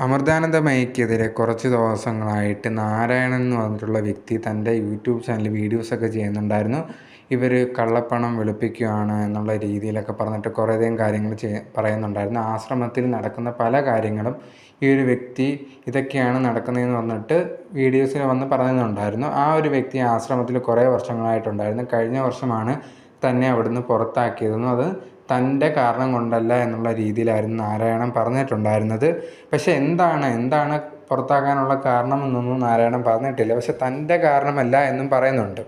അമൃതാനന്ദമയിക്കെതിരെ കുറച്ച് ദിവസങ്ങളായിട്ട് നാരായണൻ എന്ന് പറഞ്ഞിട്ടുള്ള വ്യക്തി തൻ്റെ യൂട്യൂബ് ചാനലിൽ വീഡിയോസൊക്കെ ചെയ്യുന്നുണ്ടായിരുന്നു. ഇവർ കള്ളപ്പണം വെളുപ്പിക്കുകയാണ് എന്നുള്ള രീതിയിലൊക്കെ പറഞ്ഞിട്ട് കുറേയധികം കാര്യങ്ങൾ പറയുന്നുണ്ടായിരുന്നു. ആശ്രമത്തിൽ നടക്കുന്ന പല കാര്യങ്ങളും ഈ ഒരു വ്യക്തി ഇതൊക്കെയാണ് നടക്കുന്നതെന്ന് പറഞ്ഞിട്ട് വീഡിയോസിൽ വന്ന് പറയുന്നുണ്ടായിരുന്നു. ആ ഒരു വ്യക്തി ആശ്രമത്തിൽ കുറേ വർഷങ്ങളായിട്ടുണ്ടായിരുന്നു. കഴിഞ്ഞ വർഷമാണ് തന്നെ അവിടുന്ന് പുറത്താക്കിയതെന്നും അത് തൻ്റെ കാരണം കൊണ്ടല്ല എന്നുള്ള രീതിയിലായിരുന്നു നാരായണൻ പറഞ്ഞിട്ടുണ്ടായിരുന്നത്. പക്ഷെ എന്താണ് പുറത്താക്കാനുള്ള കാരണമെന്നൊന്നും നാരായണൻ പറഞ്ഞിട്ടില്ല. പക്ഷെ തൻ്റെ കാരണമല്ല എന്നും പറയുന്നുണ്ട്.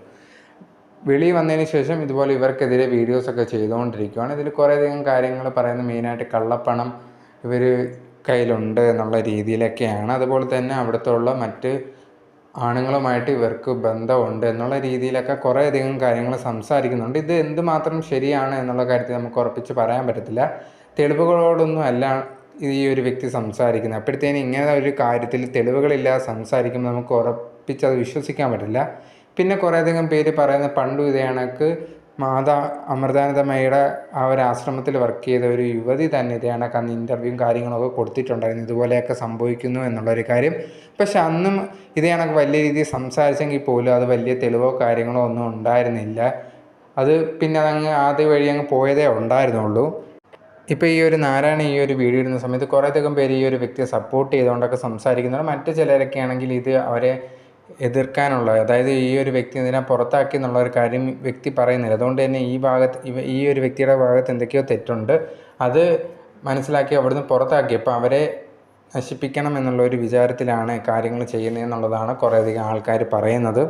വെളി വന്നതിന് ശേഷം ഇതുപോലെ ഇവർക്കെതിരെ വീഡിയോസൊക്കെ ചെയ്തുകൊണ്ടിരിക്കുകയാണ്. ഇതിൽ കുറേയധികം കാര്യങ്ങൾ പറയുന്നത് മെയിനായിട്ട് കള്ളപ്പണം ഇവർ കയ്യിലുണ്ട് എന്നുള്ള രീതിയിലൊക്കെയാണ്. അതുപോലെ തന്നെ അവിടുത്തെ മറ്റ് ആണുങ്ങളുമായിട്ട് ഇവർക്ക് ബന്ധമുണ്ട് എന്നുള്ള രീതിയിലൊക്കെ കുറേയധികം കാര്യങ്ങൾ സംസാരിക്കുന്നുണ്ട്. ഇത് എന്തുമാത്രം ശരിയാണ് എന്നുള്ള കാര്യത്തിൽ നമുക്ക് ഉറപ്പിച്ച് പറയാൻ പറ്റത്തില്ല. തെളിവുകളോടൊന്നും അല്ല ഈ ഒരു വ്യക്തി സംസാരിക്കുന്നത്. അപ്പോഴത്തേനും ഇങ്ങനെ ഒരു കാര്യത്തിൽ തെളിവുകളില്ലാതെ സംസാരിക്കുമ്പോൾ നമുക്ക് ഉറപ്പിച്ചത് വിശ്വസിക്കാൻ പറ്റില്ല. പിന്നെ കുറേയധികം പേര് പറയുന്ന പണ്ടും ഇതേ കണക്ക് അമൃതാനന്ദമയിയുടെ ആ ഒരു ആശ്രമത്തിൽ വർക്ക് ചെയ്ത ഒരു യുവതി തന്നെ ഇതേ കണക്ക് അന്ന് ഇൻ്റർവ്യൂവും കാര്യങ്ങളൊക്കെ കൊടുത്തിട്ടുണ്ടായിരുന്നു, ഇതുപോലെയൊക്കെ സംഭവിക്കുന്നു എന്നുള്ളൊരു കാര്യം. പക്ഷെ അന്നും ഇതേ കണക്ക് വലിയ രീതിയിൽ സംസാരിച്ചെങ്കിൽ പോലും അത് വലിയ തെളിവോ കാര്യങ്ങളോ ഒന്നും ഉണ്ടായിരുന്നില്ല. അത് പിന്നെ അതങ്ങ് ആദ്യ വഴി അങ്ങ് പോയതേ ഉണ്ടായിരുന്നുള്ളൂ. ഇപ്പോൾ ഈ ഒരു നാരായണൻ ഈ ഒരു വീഡിയോ ഇടുന്ന സമയത്ത് കുറേയധികം പേര് ഈ ഒരു വ്യക്തിയെ സപ്പോർട്ട് ചെയ്തുകൊണ്ടൊക്കെ സംസാരിക്കുന്നുണ്ട്. മറ്റു ചിലരൊക്കെ ആണെങ്കിൽ ഇത് അവരെ എതിർക്കാനുള്ള, അതായത് ഈ ഒരു വ്യക്തി ഇതിനെ പുറത്താക്കി എന്നുള്ള ഒരു കാര്യം വ്യക്തി പറയുന്നില്ല. അതുകൊണ്ട് തന്നെ ഈ ഒരു വ്യക്തിയുടെ ഭാഗത്ത് എന്തൊക്കെയോ തെറ്റുണ്ട്. അത് മനസ്സിലാക്കി അവിടുന്ന് പുറത്താക്കിയപ്പോൾ അവരെ നശിപ്പിക്കണം എന്നുള്ള ഒരു വിചാരത്തിലാണ് കാര്യങ്ങൾ ചെയ്യുന്നതെന്നുള്ളതാണ് കുറേയധികം ആൾക്കാർ പറയുന്നത്.